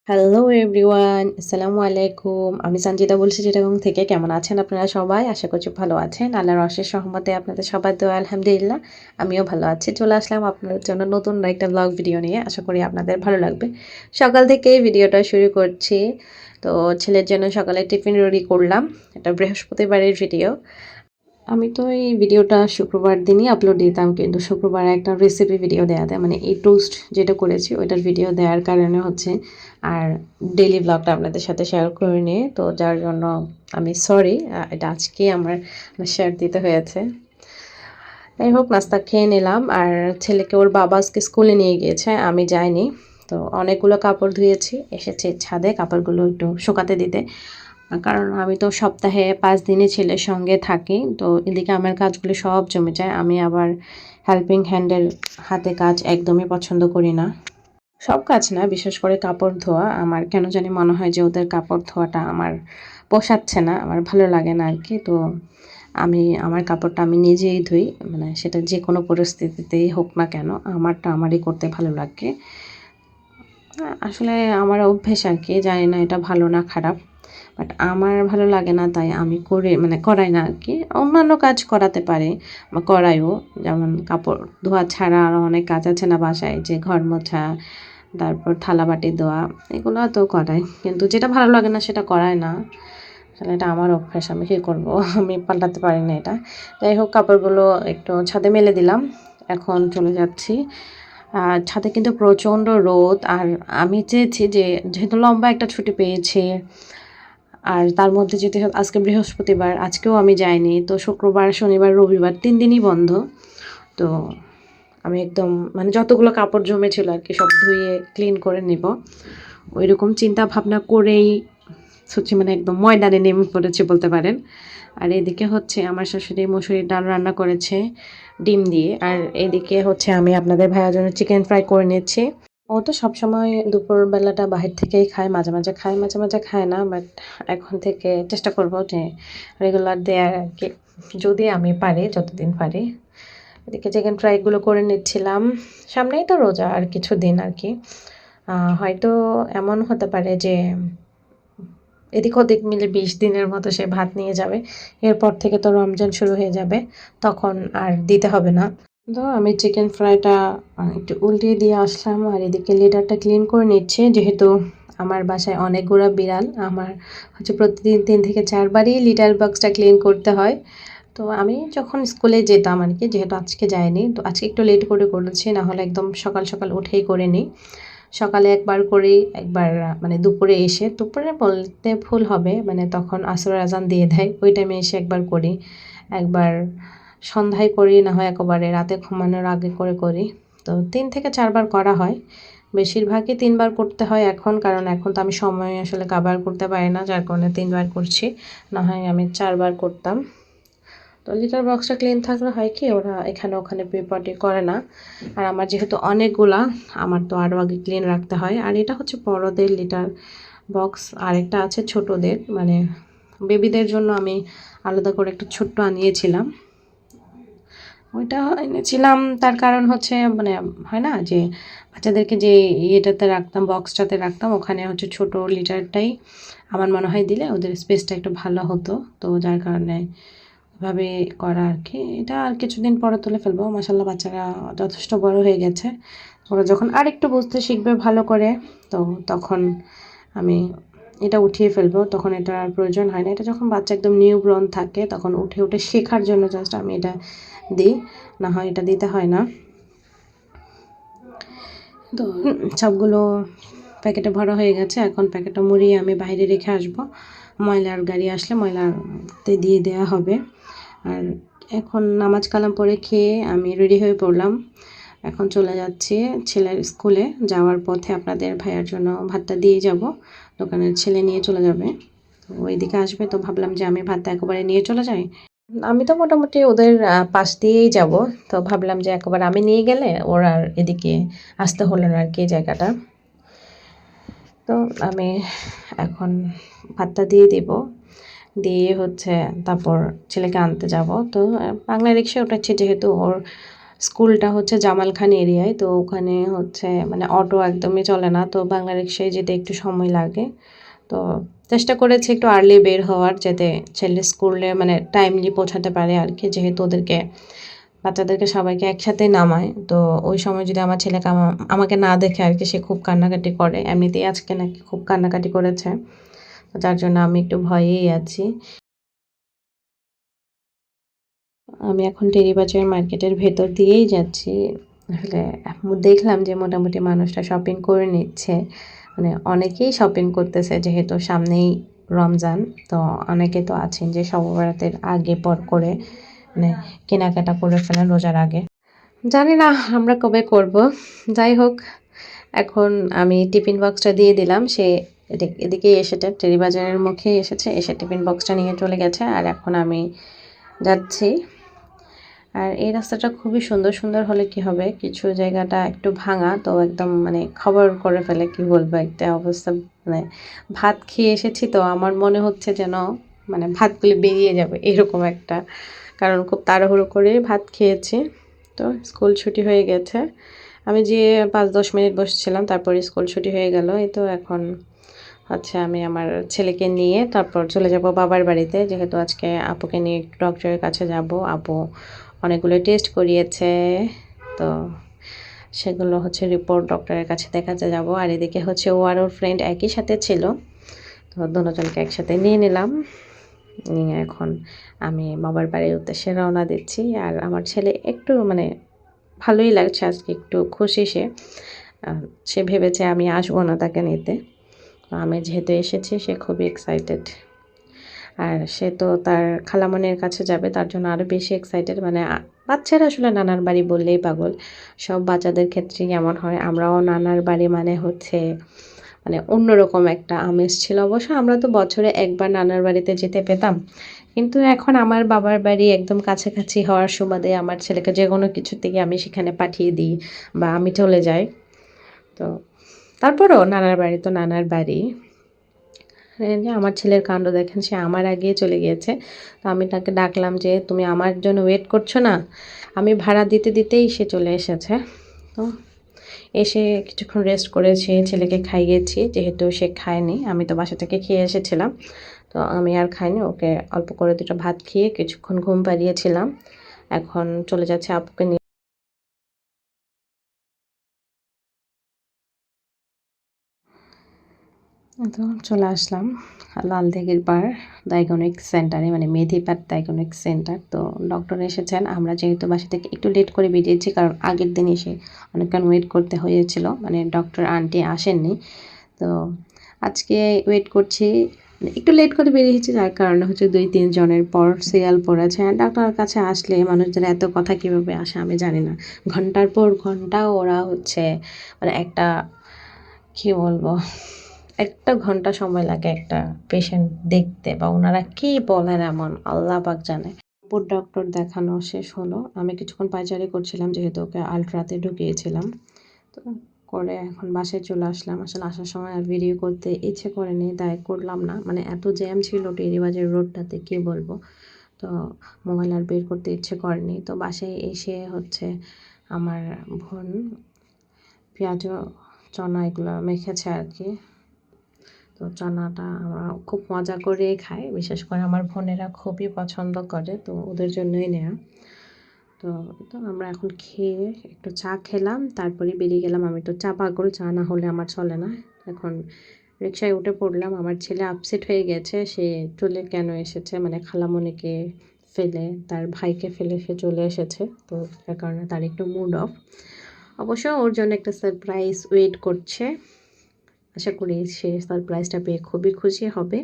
Hello everyone, আসসালামু আলাইকুম। আমি সঞ্জিতা বলছি চিটাগং থেকে। কেমন আছেন আপনারা সবাই? আশা করছি ভালো আছেন। আল্লাহর অশেষ রহমতে আপনাদের সবার দোয়া আলহামদুলিল্লাহ আমিও ভালো আছি। চলে আসলাম আপনাদের জন্য নতুন একটা ব্লগ ভিডিও নিয়ে। আশা করি আপনাদের ভালো লাগবে। সকাল থেকেই ভিডিওটা শুরু করছি। তো ছেলের জন্য সকালে টিফিন রেডি করলাম। এটা বৃহস্পতিবারের ভিডিও। আমি তো এই ভিডিওটা শুক্রবার দিনই আপলোড দিতাম, কিন্তু শুক্রবার একটা রেসিপি ভিডিও দেওয়াতে মানে এই টোস্ট যেটা করেছি ওইটার ভিডিও দেওয়ার কারণে হচ্ছে আর ডেইলি ব্লগটা আপনাদের সাথে শেয়ার করে নিয়ে, তো যার জন্য আমি সরি, এটা আজকে আমার শেয়ার দিতে হয়েছে। যাই হোক, নাস্তা খেয়ে নিলাম আর ছেলেকে ওর বাবা আজকে স্কুলে নিয়ে গিয়েছে, আমি যাইনি। তো অনেকগুলো কাপড় ধুয়েছি, এসেছে ছাদে কাপড়গুলো একটু শুকাতে দিতে, কারণ আমি তো সপ্তাহে 5 দিনই ছেলের সঙ্গে থাকি। তো এদিকে আমার কাজগুলো সব জমে যায়। আমি আবার হেল্পিং হ্যান্ডের হাতে কাজ একদমই পছন্দ করি না। সব কাজ না, বিশেষ করে কাপড় ধোয়া আমার কেন জানি মনে হয় যে ওদের কাপড় ধোয়াটা আমার পোষাচ্ছে না, আমার ভালো লাগে না আর কি। তো আমি আমার কাপড়টা আমি নিজেই ধুই, মানে সেটা যে কোনো পরিস্থিতিতেই হোক না কেন আমারটা আমারই করতে ভালো লাগে। আসলে আমার অভ্যেস আর কি, জানি না এটা ভালো না খারাপ, বাট আমার ভালো লাগে না, তাই আমি করে মানে করাই না আর কি। অন্যান্য কাজ করাতে পারে বা করাইও, যেমন কাপড় ধোয়া ছাড়া আরও অনেক কাজ আছে না বাসায়, যে ঘর মোছা, তারপর থালা বাটি ধোয়া, এগুলো তো করাই, কিন্তু যেটা ভালো লাগে না সেটা করায় না। আসলে এটা আমার অভ্যাস, আমি কী করবো আমি পাল্টাতে পারি না এটা। যাই হোক, কাপড়গুলো একটু ছাদে মেলে দিলাম, এখন চলে যাচ্ছি। ছাদে কিন্তু প্রচণ্ড রোদ, আর আমি চেয়েছি যে যেহেতু লম্বা একটা ছুটি পেয়েছি, আর তার মধ্যে যেতে আজকে বৃহস্পতিবার, আজকেও আমি যাইনি, তো শুক্রবার শনিবার রবিবার 3 দিনই বন্ধ। তো আমি একদম মানে যতগুলো কাপড় জমেছিল আর কি সব ধুয়ে ক্লিন করে নিব, ওই রকম চিন্তা ভাবনা করেই হচ্ছে মানে একদম ময়দানে নেমে পড়েছে বলতে পারেন। আর এদিকে হচ্ছে আমার শাশুড়ি মসুরির ডাল রান্না করেছে ডিম দিয়ে, আর এদিকে হচ্ছে আমি আপনাদের ভাইয়ার জন্য চিকেন ফ্রাই করে নিচ্ছি। ও তো সবসময় দুপুরবেলাটা বাহির থেকেই খায়, মাঝে মাঝে খায় মাঝে মাঝে খায় না, বাট এখন থেকে চেষ্টা করব যে রেগুলার দেওয়ার আর কি, যদি আমি পারি, যতদিন পারি। এদিকে চিকেন ফ্রাইগুলো করে নিচ্ছিলাম। সামনেই তো রোজা আর কিছুদিন আর কি, হয়তো এমন হতে পারে যে এদিক ওদিক মিলে 20 দিনের মতো সে ভাত নিয়ে যাবে। এরপর থেকে তো রমজান শুরু হয়ে যাবে, তখন আর দিতে হবে না। তো আমি চিকেন ফ্রাইটা একটু উল্টিয়ে দিয়ে আসলাম, আর এদিকে লিটারটা ক্লিন করে নিচ্ছে, যেহেতু আমার বাসায় অনেকগুলো বিড়াল, আমার হচ্ছে প্রতিদিন 3 থেকে 4 বারই লিটার বক্সটা ক্লিন করতে হয়। তো আমি যখন স্কুলে যেতাম আর কি, যেহেতু আজকে যাইনি, তো আজকে একটু লেট করে করেছি, না হলে একদম সকাল সকাল উঠেই করে নিই। সকালে একবার করি, একবার মানে দুপুরে এসে, দুপুরে বলতে ভুল হবে, মানে তখন আসরের আজান দিয়ে দেয় ওই টাইমে এসে একবার করি, একবার সন্ধ্যায় করি, না হয় একেবারে রাতে ঘুমানোর আগে করে করি। তো 3 থেকে 4 বার করা হয়, বেশিরভাগই 3 বার করতে হয় এখন, কারণ এখন তো আমি সময় আসলে কাভার করতে পারি না, যার কারণে 3 বার করছি, না হয় আমি 4 বার করতাম। তো লিটার বক্সটা ক্লিন থাকলে হয় কি, ওরা এখানে ওখানে পেপারটি করে না। আর আমার যেহেতু অনেকগুলা, আমার তো আরও আগে ক্লিন রাখতে হয়। আর এটা হচ্ছে বড়দের লিটার বক্স, আরেকটা আছে ছোটদের, মানে বেবিদের জন্য আমি আলাদা করে একটা ছোট্ট আনিয়েছিলাম। ওইটা এনেছিলাম তার কারণ হচ্ছে মানে হয় না যে বাচ্চাদেরকে যে ইয়েটাতে রাখতাম, বক্সটাতে রাখতাম, ওখানে হচ্ছে ছোট লিটারটাই আমার মনে হয় দিলে ওদের স্পেসটা একটু ভালো হতো। তো যার কারণে এভাবে করা আর কি। এটা আর কিছুদিন পরে তুলে ফেলবো, মাশাল্লাহ বাচ্চারা যথেষ্ট বড় হয়ে গেছে। ওরা যখন আরেকটু বুঝতে শিখবে ভালো করে, তো তখন আমি এটা উঠিয়ে ফেলবো, তখন এটা আর প্রয়োজন হয় না। এটা যখন বাচ্চা একদম নিউ ব্রন থাকে, তখন উঠে উঠে শেখার জন্য জাস্ট আমি এটা দিই, না হয় এটা দিতে হয় না। তো সবগুলো প্যাকেটে ভরা হয়ে গেছে, এখন প্যাকেটটা মুড়িয়ে আমি বাইরে রেখে আসবো, ময়লার গাড়ি আসলে ময়লাতে দিয়ে দেওয়া হবে। আর এখন নামাজ কালাম পরে খেয়ে আমি রেডি হয়ে পড়লাম, এখন চলে যাচ্ছি ছেলের স্কুলে। যাওয়ার পথে আপনাদের ভাইয়ার জন্য ভাতটা দিয়ে যাব, দোকানের ছেলে নিয়ে চলে যাবে, ওইদিকে আসবে, তো ভাবলাম যে আমি ভাতটা একেবারে নিয়ে চলে যাই। আমি তো মোটামুটি ওদের পাশ দিয়েই যাব, তো ভাবলাম যে একবার আমি নিয়ে গেলে ওর আর এদিকে আসতে হলো না আর কি জায়গাটা। তো আমি এখন ভাতটা দিয়ে দিব, দিয়ে হচ্ছে তারপর ছেলেকে আনতে যাব। তো বাংলা রিক্সা উঠাচ্ছি, যেহেতু ওর স্কুলটা হচ্ছে জামালখান এরিয়ায়, তো ওখানে হচ্ছে মানে অটো একদমই চলে না, তো বাংলা রিক্সায় যেতে একটু সময় লাগে। তো চেষ্টা করেছি একটু আর্লি বের হওয়ার, যাতে ছেলে স্কুলে মানে টাইমলি পৌঁছাতে পারে আর কি, যেহেতু ওদেরকে বাচ্চাদেরকে সবাইকে একসাথে নামায়। তো ওই সময় যদি আমার ছেলেকে আমাকে না দেখে আর কি, সে খুব কান্নাকাটি করে, এমনিতেই আজকে নাকি খুব কান্নাকাটি করেছে, যার জন্য আমি একটু ভয়েই আছি। আমি এখন টেরিবাজার মার্কেটের ভেতর দিয়েই যাচ্ছি। আসলে দেখলাম যে মোটামুটি মানুষরা শপিং করে নিচ্ছে, মানে অনেকেই শপিং করতেছে, যেহেতু সামনেই রমজান। তো অনেকে তো আছেন যে শবে বরাতের আগে পর করে মানে কেনাকাটা করে ফেলেন রোজার আগে। জানি না আমরা কবে করব। যাই হোক, এখন আমি টিফিন বক্সটা দিয়ে দিলাম, সে এদিকেই এসেছে, টেরিবাজারের মুখেই এসেছে, এসে টিফিন বক্সটা নিয়ে চলে গেছে, আর এখন আমি যাচ্ছি। আর এই রাস্তাটা খুবই সুন্দর, সুন্দর হলে কি হবে, কিছু জায়গাটা একটু ভাঙা, তো একদম মানে খবর করে ফেলে, কি বলবো একটা অবস্থা। মানে ভাত খেয়ে এসেছি, তো আমার মনে হচ্ছে যেন মানে ভাতগুলি বেরিয়ে যাবে এরকম একটা, কারণ খুব তাড়াহুড়ো করে ভাত খেয়েছি। তো স্কুল ছুটি হয়ে গেছে, আমি যে 5-10 মিনিট বসেছিলাম, তারপরে স্কুল ছুটি হয়ে গেল। এই তো এখন হচ্ছে আমি আমার ছেলেকে নিয়ে তারপর চলে যাব বাবার বাড়িতে, যেহেতু আজকে আপুকে নিয়ে ডক্টরের কাছে যাব। আপু অনেকগুলো টেস্ট করিয়েছে, তো সেগুলো হচ্ছে রিপোর্ট ডক্টরের কাছে দেখাতে যাব। আর এদিকে হচ্ছে ও আর ওর ফ্রেন্ড একই সাথে ছিল, তো দুজনকে একসাথে নিয়ে নিলাম, নিয়ে এখন আমি বাবার বাড়ির উদ্দেশ্যে রওনা দিচ্ছি। আর আমার ছেলে একটু মানে ভালোই লাগছে আজকে, একটু খুশি সে। সে ভেবেছে আমি আসবো না তাকে নিতে, তো আমি যেহেতু এসেছি সে খুবই এক্সাইটেড। আর সে তো তার খালামণির কাছে যাবে, তার জন্য আরও বেশি এক্সাইটেড। মানে বাচ্চারা আসলে নানার বাড়ি বললেই পাগল, সব বাচ্চাদের ক্ষেত্রেই এমন হয়। আমরাও নানার বাড়ি মানে হচ্ছে মানে অন্যরকম একটা আমেজ ছিল। অবশ্য আমরা তো বছরে একবার নানার বাড়িতে যেতে পেতাম, কিন্তু এখন আমার বাবার বাড়ি একদম কাছাকাছি হওয়ার সুবাদে আমার ছেলেকে যে কোনো কিছু থেকে আমি সেখানে পাঠিয়ে দিই বা আমি চলে যাই। তো তারপরেও নানার বাড়ি তো নানার বাড়ি। এই যে আমার ছেলের কাণ্ড দেখেন, সে আমার আগেই চলে গিয়েছে। তো আমি তাকে ডাকলাম যে তুমি আমার জন্য ওয়েট করছো না, আমি ভাড়া দিতে দিতেই সে চলে এসেছে। তো এসে কিছুক্ষণ রেস্ট করেছি, ছেলেকে খাইয়েছি, যেহেতু সে খায়নি, আমি তো বাসা থেকে খেয়ে এসেছিলাম। তো আমি আর খাইনি, ওকে অল্প করে দুটো ভাত খেয়ে কিছুক্ষণ ঘুম পাড়িয়েছিলাম। এখন চলে যাচ্ছে আপুকে নিয়ে। তো চলে আসলাম লালদিঘির পাড় ডায়াগনস্টিক সেন্টারে, মানে মেধিপাট ডায়াগনস্টিক সেন্টার। তো ডক্টর এসেছেন, আমরা যেহেতু বাসা থেকে একটু লেট করে বেরিয়েছি, কারণ আগের দিন এসে অনেকক্ষণ ওয়েট করতে হয়েছিল, মানে ডক্টর আন্টি আসেননি। তো আজকে ওয়েট করছি, মানে একটু লেট করে বেরিয়েছি, যার কারণে হচ্ছে 2-3 জনের পর সিরিয়াল পড়েছে। আর ডাক্তারের কাছে আসলে মানুষদের এত কথা কীভাবে আসে আমি জানি না, ঘন্টার পর ঘন্টা ওরা হচ্ছে মানে একটা কী বলবো, একটা ঘন্টা সময় লাগে একটা পেশেন্ট দেখতে, বা ওনারা কী বলেন এমন আল্লাহ পাক জানে। তারপর ডক্টর দেখানো শেষ হলো, আমি কিছুক্ষণ পায়চারি করছিলাম, যেহেতু ওকে আলট্রাতে ঢুকিয়েছিলাম। তো করে এখন বাসায় চলে আসলাম। আসলে আসার সময় আর ভিডিও করতে ইচ্ছে করেনি, তাই করলাম না, মানে এত জ্যাম ছিল টেরিবাজার রোডটাতে কী বলবো। তো মোবাইল আর বের করতে ইচ্ছে করেনি। তো বাসায় এসে হচ্ছে আমার বোন পেঁয়াজ চনা এগুলো মেখেছে আর কি। তো চানাটা আমরা খুব মজা করে খাই, বিশেষ করে আমার বোনেরা খুবই পছন্দ করে, তো ওদের জন্যই নেওয়া। তো তো আমরা এখন খেয়ে একটু চা খেলাম, তারপরে বেরিয়ে গেলাম। আমি তো চা পাগল, চা না হলে আমার চলে না। এখন রিকশায় উঠে পড়লাম। আমার ছেলে আপসেট হয়ে গেছে, সে চলে কেন এসেছে, মানে খালামণিকে ফেলে, তার ভাইকে ফেলে সে চলে এসেছে, তো যার কারণে তার একটু মুড অফ। অবশ্য ওর জন্য একটা সারপ্রাইজ ওয়েট করছে, আশা করি সে সারপ্রাইজটা পেয়ে খুবই খুশি হবে।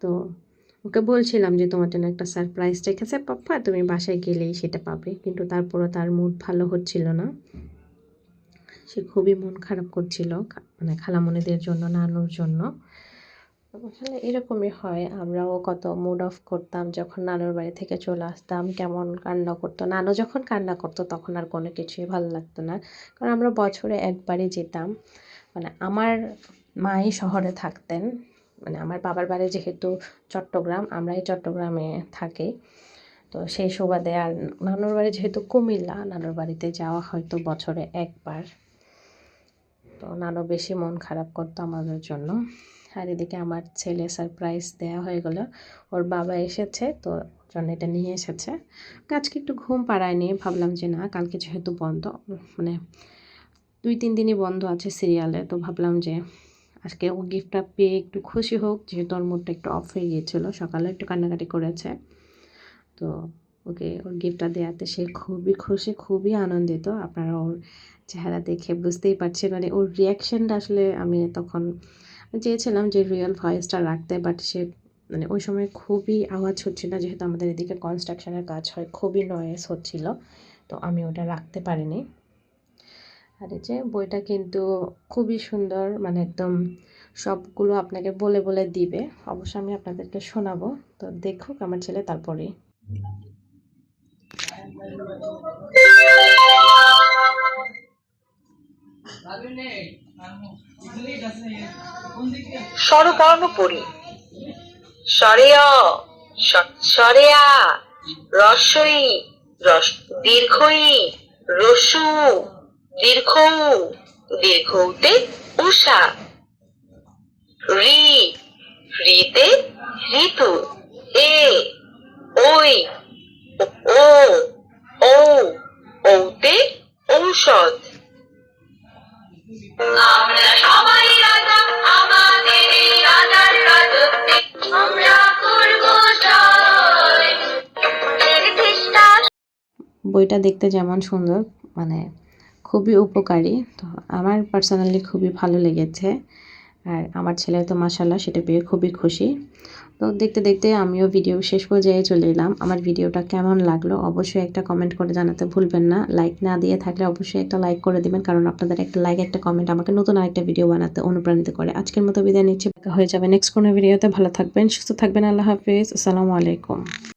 তো ওকে বলছিলাম যে তোমার জন্য একটা সারপ্রাইজ রেখেছে পাপ্পা, তুমি বাসায় গেলেই সেটা পাবে, কিন্তু তারপরও তার মুড ভালো হচ্ছিল না, সে খুবই মন খারাপ করছিল, মানে খালামণিদের জন্য, নানুর জন্য। আসলে এরকমই হয়, আমরাও কত মুড অফ করতাম যখন নানুর বাড়ি থেকে চলে আসতাম, কেমন কান্না করতো নানু, যখন কান্না করতো তখন আর কোনো কিছুই ভালো লাগতো না, কারণ আমরা বছরে একবারই যেতাম। মানে আমার মাই শহরে থাকতেন, মানে আমার বাবার বাড়ি যেহেতু চট্টগ্রাম, আমরাই চট্টগ্রামে থাকি। তো সেই সুবাদে আর নানুর বাড়ি যেহেতু কুমিল্লা, নানুর বাড়িতে যাওয়া হয়তো বছরে একবার, তো নানু বেশি মন খারাপ করতো আমাদের জন্য। আর এদিকে আমার ছেলে সারপ্রাইজ দেওয়া হয়ে গেল, ওর বাবা এসেছে তো জন্য এটা নিয়ে এসেছে। আজকে একটু ঘুম পাড়ায়নি, ভাবলাম যে না কালকে যেহেতু বন্ধ, মানে 2-3 দিনই বন্ধ আছে সিরিয়ালে, তো ভাবলাম যে আজকে ও গিফটটা পেয়ে একটু খুশি হোক, যেহেতু ওর মুডটা একটু অফ হয়ে গিয়েছিলো, সকালে একটু কান্নাকাটি করেছে। তো ওকে ওর গিফটটা দেওয়াতে সে খুবই খুশি, খুবই আনন্দিত। আপনারা ওর চেহারা দেখে বুঝতেই পারছেন, মানে ওর রিয়াকশানটা আসলে আমি তখন চেয়েছিলাম যে রিয়েল ভয়েসটা রাখতে, বাট সে মানে ওই সময় খুবই আওয়াজ হচ্ছিল, যেহেতু আমাদের এদিকে কনস্ট্রাকশনের কাজ হয়, খুবই নয়েজ হচ্ছিল, তো আমি ওটা রাখতে পারিনি। আর এই যে বইটা কিন্তু খুবই সুন্দর, মানে একদম সবগুলো আপনাকে বলে বলে দিবে। অবশ্য আমি আপনাদেরকে শোনাবো, তো দেখুক আমার ছেলে তারপরেই। স্বরবর্ণ পড়ি। স্বরে অ, স্বরে আ, রস্বই, দীর্ঘই, রস্যু, দীর্ঘ উ, দীর্ঘউতে উষা, রি, রিতে ঋতু, এ, ওই, ও, ঔ, ঔতে ঔষধ। আমরা সবাই রাজা, আমাদের এই রাজার রাজত্বে আমরা করব জয়। বইটা দেখতে যেমন সুন্দর, মানে খুবই উপকারী, তো আমার পার্সোনালি খুবই ভালো লেগেছে। আর আমার ছেলে তো মাশাআল্লাহ সেটা পেয়ে খুবই খুশি। তো দেখতে দেখতে আমিও ভিডিও শেষ পর্যায়ে চলে এলাম। আমার ভিডিওটা কেমন লাগলো অবশ্যই একটা কমেন্ট করে জানাতে ভুলবেন না। লাইক না দিয়ে থাকলে অবশ্যই একটা লাইক করে দিবেন, কারণ আপনাদের একটা লাইক, একটা কমেন্ট আমাকে নতুন আরেকটা ভিডিও বানাতে অনুপ্রাণিত করে। আজকের মতো বিদায় নিচ্ছি, দেখা হয়ে যাবে নেক্সট কোনো ভিডিওতে। ভালো থাকবেন, সুস্থ থাকবেন, আল্লাহ হাফেজ, আসসালামু আলাইকুম।